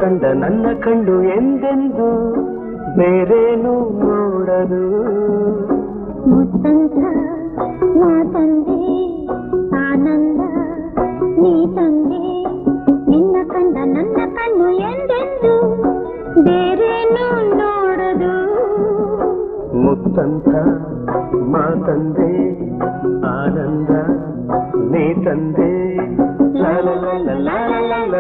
ಕಂಡ ನನ್ನ ಕಂಡು ಎಂದೆಂದು ಬೇರೇನು ನೋಡದು ಮುತ್ತಂತ ನಾ ತಂದೆ ಆನಂದ ನೀ ತಂದೆ ನಿನ್ನ ಕಂಡ ನನ್ನ ಕಣ್ಣು ಎಂದೆಂದು ಬೇರೇನು ನೋಡದು ಮುತ್ತಂತ ಮಾತಂದೆ ಆನಂದ ನೀ ತಂದೆ ಲ ಲ ಲ ಲ ಲ ಲ ಲ